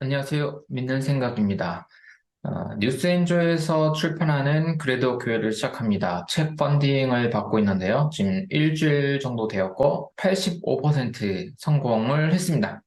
안녕하세요. 믿는 생각입니다. 뉴스엔조에서 출판하는 그래도 교회를 시작합니다. 책 펀딩을 받고 있는데요. 지금 일주일 정도 되었고 85% 성공을 했습니다.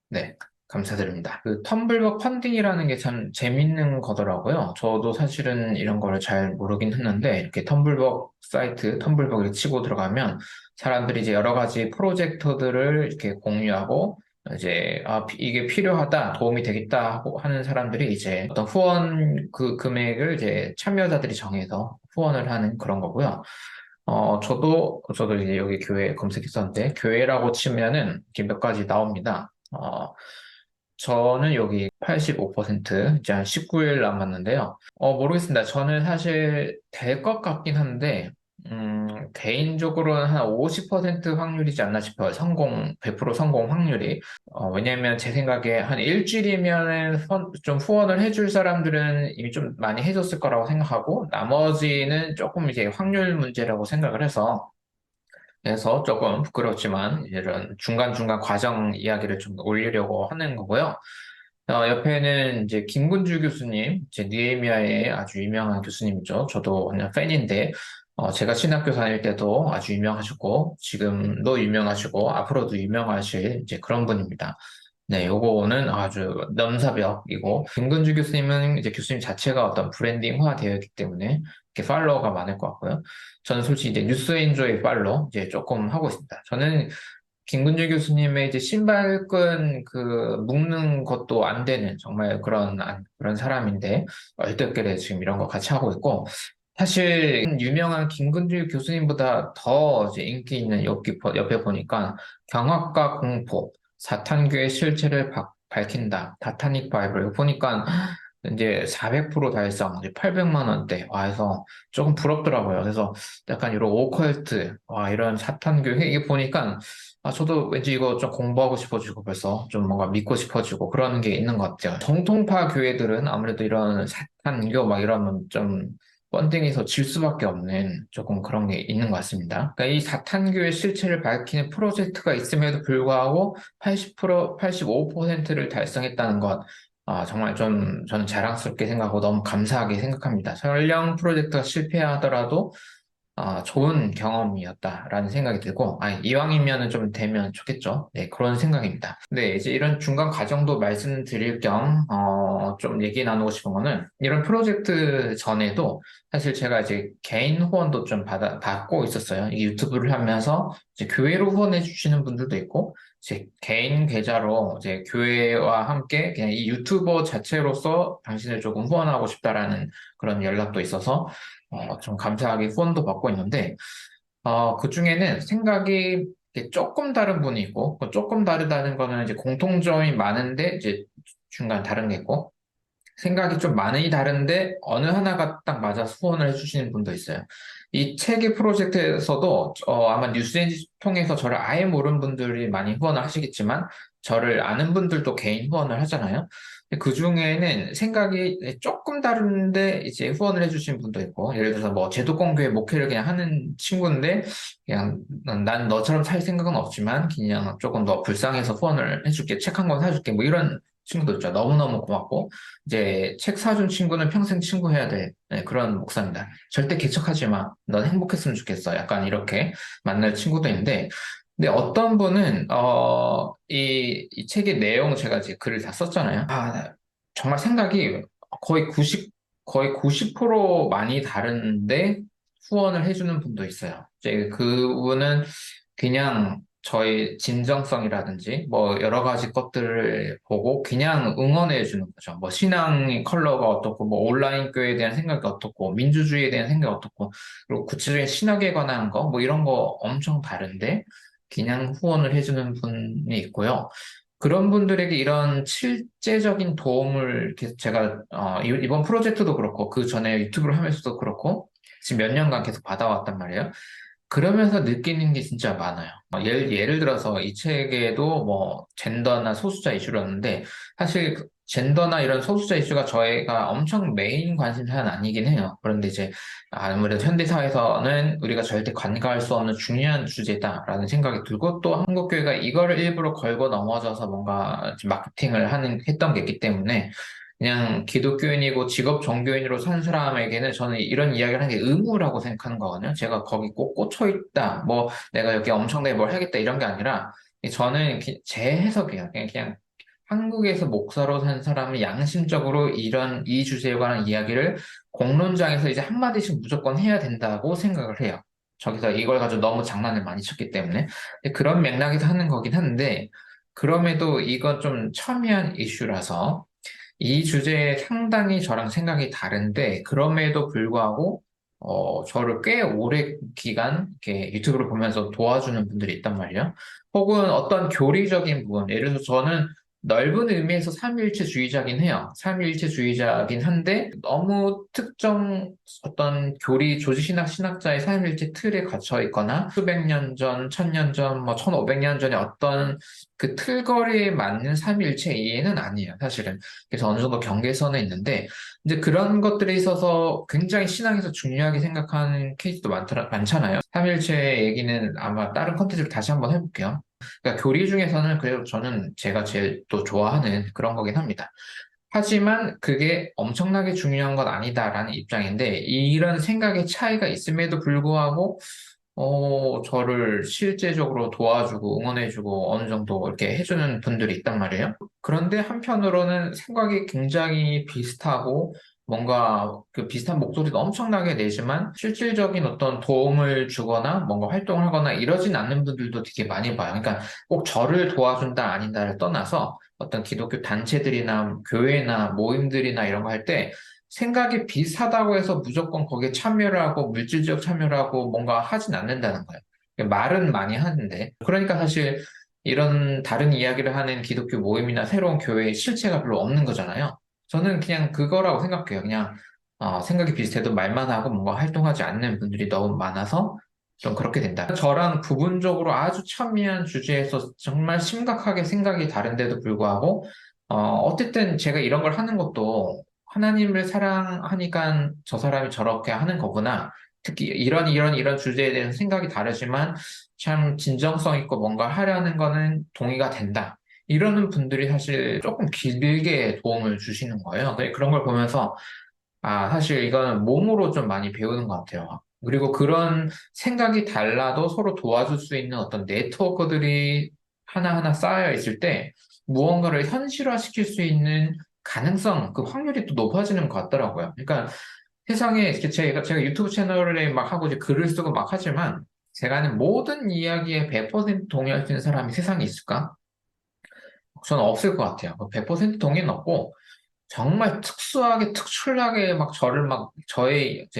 네, 감사드립니다. 그 텀블벅 펀딩이라는 게 참 재밌는 거더라고요. 저도 사실은 이런 거를 잘 모르긴 했는데 이렇게 텀블벅 사이트, 텀블벅을 치고 들어가면 사람들이 이제 여러 가지 프로젝트들을 이렇게 공유하고 이제 이게 필요하다, 도움이 되겠다 하고 하는 사람들이 이제 어떤 후원 그 금액을 이제 참여자들이 정해서 후원을 하는 그런 거고요. 저도 이제 여기 교회 검색했었는데, 교회라고 치면은 이렇게 몇 가지 나옵니다. 저는 여기 85%, 이제 한 19일 남았는데요. 모르겠습니다. 저는 사실 될 것 같긴 한데, 개인적으로는 한 50% 확률이지 않나 싶어요. 100% 성공 확률이. 왜냐면 제 생각에 한 일주일이면은 좀 후원을 해줄 사람들은 이미 좀 많이 해줬을 거라고 생각하고, 나머지는 조금 이제 확률 문제라고 생각을 해서, 그래서 조금 부끄럽지만 이런 중간중간 과정 이야기를 좀 올리려고 하는 거고요. 옆에는 이제 김군주 교수님, 이제 느헤미야의 아주 유명한 교수님이죠. 저도 그냥 팬인데, 제가 신학교 다닐 때도 아주 유명하시고, 지금도 유명하시고, 앞으로도 유명하실 이제 그런 분입니다. 네, 요거는 아주 넘사벽이고, 김근주 교수님은 이제 교수님 자체가 어떤 브랜딩화 되어 있기 때문에 이렇게 팔로워가 많을 것 같고요. 저는 솔직히 이제 뉴스엔조이 팔로우 이제 조금 하고 있습니다. 저는 김근주 교수님의 이제 신발끈 묶는 것도 안 되는 정말 그런 사람인데, 얼떨결에 지금 이런 거 같이 하고 있고, 사실 유명한 김근주 교수님보다 더 이제 인기 있는 옆에 보니까 경악과 공포, 사탄교의 실체를 밝힌다. 다타닉 바이블 보니까 이제 400% 달성, 이제 800만 원대 와 해서 조금 부럽더라고요. 그래서 약간 이런 오컬트, 와 이런 사탄교 이게 보니까 저도 왠지 이거 좀 공부하고 싶어지고 벌써 좀 뭔가 믿고 싶어지고 그런 게 있는 것 같아요. 정통파 교회들은 아무래도 이런 사탄교 막 이러면 좀 펀딩에서 질 수밖에 없는 조금 그런 게 있는 것 같습니다. 그러니까 이 사탄교의 실체를 밝히는 프로젝트가 있음에도 불구하고 80%, 85%를 달성했다는 것, 정말 좀 저는 자랑스럽게 생각하고 너무 감사하게 생각합니다. 설령 프로젝트가 실패하더라도 좋은 경험이었다라는 생각이 들고, 이왕이면은 좀 되면 좋겠죠. 네, 그런 생각입니다. 네, 이제 이런 중간 과정도 말씀드릴 겸, 좀 얘기 나누고 싶은 거는, 이런 프로젝트 전에도 사실 제가 이제 개인 후원도 좀 받고 있었어요. 이 유튜브를 하면서 이제 교회로 후원해 주시는 분들도 있고, 제 개인 계좌로 이제 교회와 함께 그냥 이 유튜버 자체로서 당신을 조금 후원하고 싶다라는 그런 연락도 있어서 좀 감사하게 후원도 받고 있는데, 그 중에는 생각이 이렇게 조금 다른 분이 있고, 그 조금 다르다는 거는 이제 공통점이 많은데, 이제 중간 다른 게 있고, 생각이 좀 많이 다른데, 어느 하나가 딱 맞아서 후원을 해주시는 분도 있어요. 이 책의 프로젝트에서도, 아마 뉴스엔지 통해서 저를 아예 모르는 분들이 많이 후원을 하시겠지만, 저를 아는 분들도 개인 후원을 하잖아요. 그 중에는 생각이 조금 다른데 이제 후원을 해주신 분도 있고, 예를 들어서 뭐 제도권교회 목회를 그냥 하는 친구인데, 그냥 난 너처럼 살 생각은 없지만, 그냥 조금 더 불쌍해서 후원을 해줄게, 책 한 권 사줄게, 뭐 이런 친구도 있죠. 너무너무 고맙고, 이제 책 사준 친구는 평생 친구해야 돼. 네, 그런 목사입니다. 절대 개척하지 마. 넌 행복했으면 좋겠어. 약간 이렇게 만날 친구도 있는데, 근데 어떤 분은 이 책의 내용 제가 이제 글을 다 썼잖아요. 정말 생각이 거의 90% 많이 다른데 후원을 해주는 분도 있어요. 이제 그분은 그냥 저의 진정성이라든지 뭐 여러 가지 것들을 보고 그냥 응원해 주는 거죠. 뭐 신앙의 컬러가 어떻고 뭐 온라인 교회에 대한 생각이 어떻고 민주주의에 대한 생각이 어떻고 그리고 구체적인 신학에 관한 거 뭐 이런 거 엄청 다른데 그냥 후원을 해주는 분이 있고요. 그런 분들에게 이런 실제적인 도움을 계속 제가 이번 프로젝트도 그렇고 그 전에 유튜브를 하면서도 그렇고 지금 몇 년간 계속 받아왔단 말이에요. 그러면서 느끼는 게 진짜 많아요. 예를 들어서 이 책에도 뭐 젠더나 소수자 이슈라는데 사실 젠더나 이런 소수자 이슈가 저희가 엄청 메인 관심사는 아니긴 해요. 그런데 이제 아무래도 현대사회에서는 우리가 절대 간과할 수 없는 중요한 주제다라는 생각이 들고 또 한국교회가 이거를 일부러 걸고 넘어져서 뭔가 마케팅을 했던 게 있기 때문에 그냥 기독교인이고 직업 종교인으로 사는 사람에게는 저는 이런 이야기를 하는 게 의무라고 생각하는 거거든요. 제가 거기 꼭 꽂혀 있다, 뭐 내가 여기 엄청나게 뭘 하겠다 이런 게 아니라 저는 제 해석이에요. 그냥 한국에서 목사로 산 사람은 양심적으로 이 주제에 관한 이야기를 공론장에서 이제 한마디씩 무조건 해야 된다고 생각을 해요. 저기서 이걸 가지고 너무 장난을 많이 쳤기 때문에. 그런 맥락에서 하는 거긴 한데, 그럼에도 이건 좀 첨예한 이슈라서 이 주제에 상당히 저랑 생각이 다른데, 그럼에도 불구하고, 저를 꽤 오래 기간, 이렇게 유튜브를 보면서 도와주는 분들이 있단 말이에요. 혹은 어떤 교리적인 부분, 예를 들어서 저는 넓은 의미에서 삼위일체주의자긴 해요. 삼위일체주의자긴 한데, 너무 특정 어떤 교리, 조직신학, 신학자의 삼위일체 틀에 갇혀 있거나, 수백 년 전, 천년 전, 뭐, 1500년 전에 어떤 그 틀거리에 맞는 삼위일체 이해는 아니에요, 사실은. 그래서 어느 정도 경계선에 있는데, 이제 그런 것들에 있어서 굉장히 신앙에서 중요하게 생각하는 케이스도 많잖아요. 삼일체 얘기는 아마 다른 컨텐츠를 다시 한번 해볼게요. 그러니까 교리 중에서는 그래도 저는 제가 제일 또 좋아하는 그런 거긴 합니다. 하지만 그게 엄청나게 중요한 건 아니다라는 입장인데, 이런 생각의 차이가 있음에도 불구하고 저를 실제적으로 도와주고 응원해주고 어느 정도 이렇게 해주는 분들이 있단 말이에요. 그런데 한편으로는 생각이 굉장히 비슷하고 뭔가 그 비슷한 목소리도 엄청나게 내지만 실질적인 어떤 도움을 주거나 뭔가 활동을 하거나 이러진 않는 분들도 되게 많이 봐요. 그러니까 꼭 저를 도와준다 아닌다를 떠나서 어떤 기독교 단체들이나 교회나 모임들이나 이런 거 할 때 생각이 비슷하다고 해서 무조건 거기에 참여를 하고 물질적 참여를 하고 뭔가 하진 않는다는 거예요. 말은 많이 하는데. 그러니까 사실 이런 다른 이야기를 하는 기독교 모임이나 새로운 교회의 실체가 별로 없는 거잖아요. 저는 그냥 그거라고 생각해요. 그냥 생각이 비슷해도 말만 하고 뭔가 활동하지 않는 분들이 너무 많아서 좀 그렇게 된다. 저랑 부분적으로 아주 첨예한 주제에서 정말 심각하게 생각이 다른데도 불구하고 어쨌든 제가 이런 걸 하는 것도 하나님을 사랑하니까 저 사람이 저렇게 하는 거구나. 특히 이런 주제에 대해서 생각이 다르지만 참 진정성 있고 뭔가 하려는 거는 동의가 된다. 이러는 분들이 사실 조금 길게 도움을 주시는 거예요. 그런 걸 보면서 사실 이거는 몸으로 좀 많이 배우는 것 같아요. 그리고 그런 생각이 달라도 서로 도와줄 수 있는 어떤 네트워크들이 하나하나 쌓여 있을 때 무언가를 현실화시킬 수 있는 가능성, 그 확률이 또 높아지는 것 같더라고요. 그러니까 세상에 이렇게 제가 유튜브 채널에 막 하고 이제 글을 쓰고 막 하지만 제가 하는 모든 이야기에 100% 동의할 수 있는 사람이 세상에 있을까? 저는 없을 것 같아요. 100% 동의는 없고 정말 특수하게, 특출나게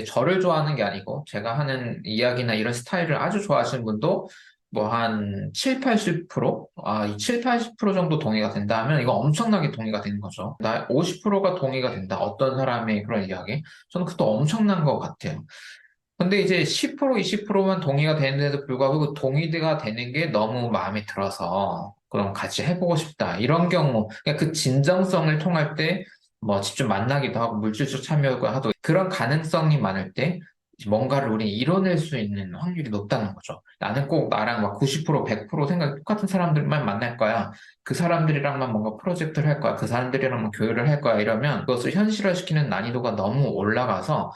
저를 좋아하는 게 아니고, 제가 하는 이야기나 이런 스타일을 아주 좋아하시는 분도 뭐 한 7, 80%? 이 7, 80% 정도 동의가 된다 하면 이거 엄청나게 동의가 되는 거죠. 나 50%가 동의가 된다. 어떤 사람의 그런 이야기. 저는 그것도 엄청난 것 같아요. 근데 이제 10%, 20%만 동의가 되는데도 불구하고 그 동의가 되는 게 너무 마음에 들어서 그럼 같이 해보고 싶다. 이런 경우, 그러니까 그 진정성을 통할 때 뭐 직접 만나기도 하고 물질적 참여가 하도 그런 가능성이 많을 때 뭔가를 우리 이뤄낼 수 있는 확률이 높다는 거죠. 나는 꼭 나랑 막 90%, 100% 생각 똑같은 사람들만 만날 거야. 그 사람들이랑만 뭔가 프로젝트를 할 거야. 그 사람들이랑만 교류를 할 거야. 이러면 그것을 현실화시키는 난이도가 너무 올라가서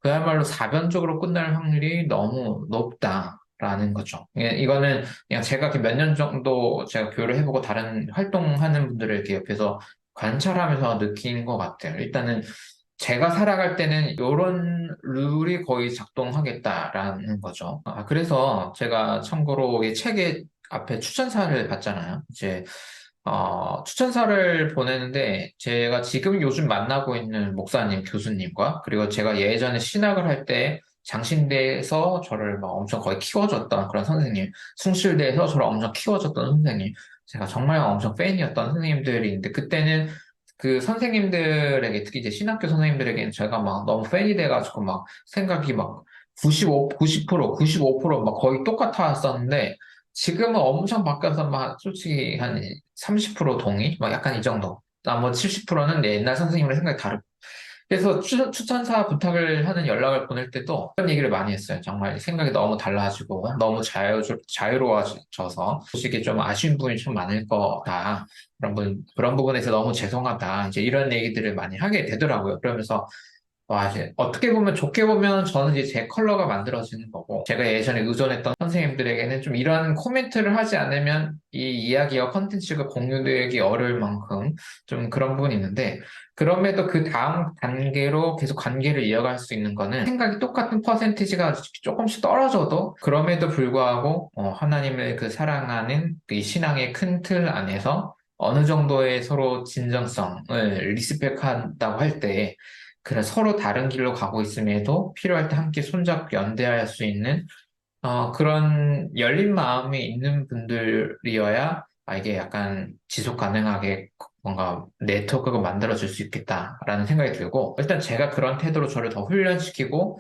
그야말로 사변적으로 끝날 확률이 너무 높다라는 거죠. 이거는 그냥 제가 몇 년 정도 제가 교류를 해보고 다른 활동하는 분들을 이렇게 옆에서 관찰하면서 느낀 것 같아요. 일단은 제가 살아갈 때는 이런 룰이 거의 작동하겠다라는 거죠. 그래서 제가 참고로 이 책의 앞에 추천사를 봤잖아요. 이제 추천사를 보내는데 제가 지금 요즘 만나고 있는 목사님, 교수님과 그리고 제가 예전에 신학을 할 때 장신대에서 저를 막 엄청 거의 키워줬던 그런 선생님, 숭실대에서 저를 엄청 키워줬던 선생님, 제가 정말 엄청 팬이었던 선생님들이 있는데 그때는 그 선생님들에게 특히 이제 신학교 선생님들에게는 제가 막 너무 팬이 돼가지고 막 생각이 막 90%막 거의 똑같았었는데, 지금은 엄청 바뀌어서 막 솔직히 한 30% 동의? 막 약간 이 정도. 나머지 70%는 내 옛날 선생님이랑 생각이 다르고. 그래서 추천사 부탁을 하는 연락을 보낼 때도 그런 얘기를 많이 했어요. 정말 생각이 너무 달라지고 너무 자유로워져서 솔직히 좀 아쉬운 부분이 좀 많을 거다. 그런 부분에서 너무 죄송하다. 이제 이런 얘기들을 많이 하게 되더라고요. 그러면서 와, 이제 어떻게 보면 좋게 보면 저는 이제 제 컬러가 만들어지는 거고 제가 예전에 의존했던 선생님들에게는 좀 이런 코멘트를 하지 않으면 이 이야기와 컨텐츠가 공유되기 어려울 만큼 좀 그런 부분이 있는데 그럼에도 그 다음 단계로 계속 관계를 이어갈 수 있는 거는 생각이 똑같은 퍼센티지가 조금씩 떨어져도 그럼에도 불구하고 하나님을 그 사랑하는 그 신앙의 큰 틀 안에서 어느 정도의 서로 진정성을 리스펙한다고 할때 그래, 서로 다른 길로 가고 있음에도 필요할 때 함께 손잡고 연대할 수 있는 그런 열린 마음이 있는 분들이어야 이게 약간 지속 가능하게 뭔가 네트워크가 만들어질 수 있겠다라는 생각이 들고 일단 제가 그런 태도로 저를 더 훈련시키고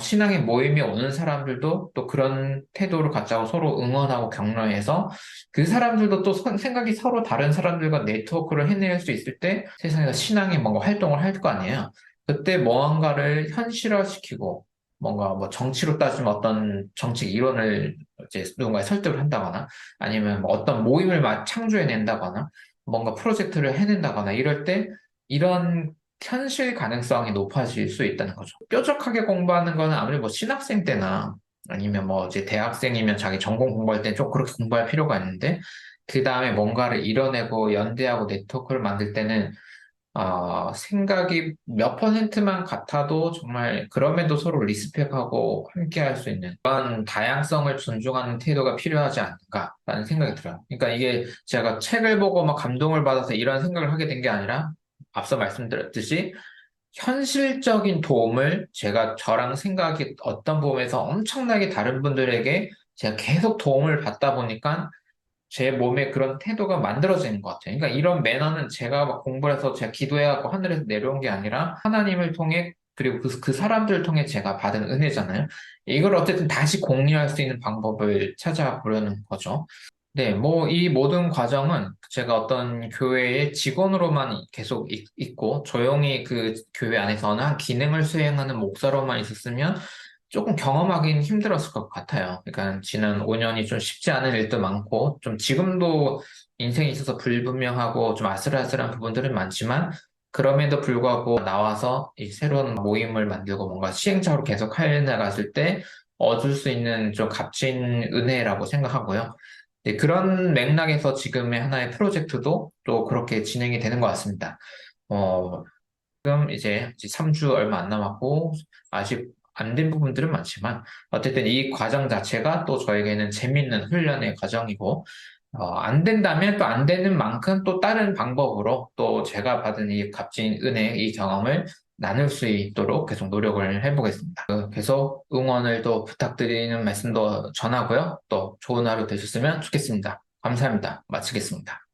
신앙의 모임에 오는 사람들도 또 그런 태도를 갖자고 서로 응원하고 격려해서 그 사람들도 또 생각이 서로 다른 사람들과 네트워크를 해낼 수 있을 때 세상에서 신앙이 뭔가 활동을 할 거 아니에요. 그때 무언가를 현실화시키고 뭔가 뭐 정치로 따지면 어떤 정책 이론을 이제 누군가에 설득을 한다거나 아니면 뭐 어떤 모임을 창조해낸다거나 뭔가 프로젝트를 해낸다거나 이럴 때 이런 현실 가능성이 높아질 수 있다는 거죠. 뾰족하게 공부하는 거는 아무래도 뭐 신학생 때나 아니면 뭐 이제 대학생이면 자기 전공 공부할 때 좀 그렇게 공부할 필요가 있는데 그 다음에 뭔가를 이뤄내고 연대하고 네트워크를 만들 때는 생각이 몇 퍼센트만 같아도 정말 그럼에도 서로 리스펙하고 함께 할 수 있는 그런 다양성을 존중하는 태도가 필요하지 않을까라는 생각이 들어요. 그러니까 이게 제가 책을 보고 막 감동을 받아서 이런 생각을 하게 된 게 아니라 앞서 말씀드렸듯이 현실적인 도움을 저랑 생각이 어떤 부분에서 엄청나게 다른 분들에게 제가 계속 도움을 받다 보니까 제 몸에 그런 태도가 만들어지는 것 같아요. 그러니까 이런 매너는 제가 막 공부를 해서 제가 기도해갖고 하늘에서 내려온 게 아니라 하나님을 통해 그리고 그 사람들을 통해 제가 받은 은혜잖아요. 이걸 어쨌든 다시 공유할 수 있는 방법을 찾아보려는 거죠. 네, 뭐, 이 모든 과정은 제가 어떤 교회의 직원으로만 계속 있고, 조용히 그 교회 안에서나 기능을 수행하는 목사로만 있었으면 조금 경험하기는 힘들었을 것 같아요. 그러니까 지난 5년이 좀 쉽지 않은 일도 많고, 좀 지금도 인생에 있어서 불분명하고 좀 아슬아슬한 부분들은 많지만, 그럼에도 불구하고 나와서 이 새로운 모임을 만들고 뭔가 시행착오로 계속 해나갔을 때 얻을 수 있는 좀 값진 은혜라고 생각하고요. 네, 그런 맥락에서 지금의 하나의 프로젝트도 또 그렇게 진행이 되는 것 같습니다. 어, 지금 이제 3주 얼마 안 남았고, 아직 안 된 부분들은 많지만, 어쨌든 이 과정 자체가 또 저에게는 재밌는 훈련의 과정이고, 안 된다면 또 안 되는 만큼 또 다른 방법으로 또 제가 받은 이 값진 은혜, 이 경험을 나눌 수 있도록 계속 노력을 해보겠습니다. 계속 응원을 또 부탁드리는 말씀도 전하고요. 또 좋은 하루 되셨으면 좋겠습니다. 감사합니다. 마치겠습니다.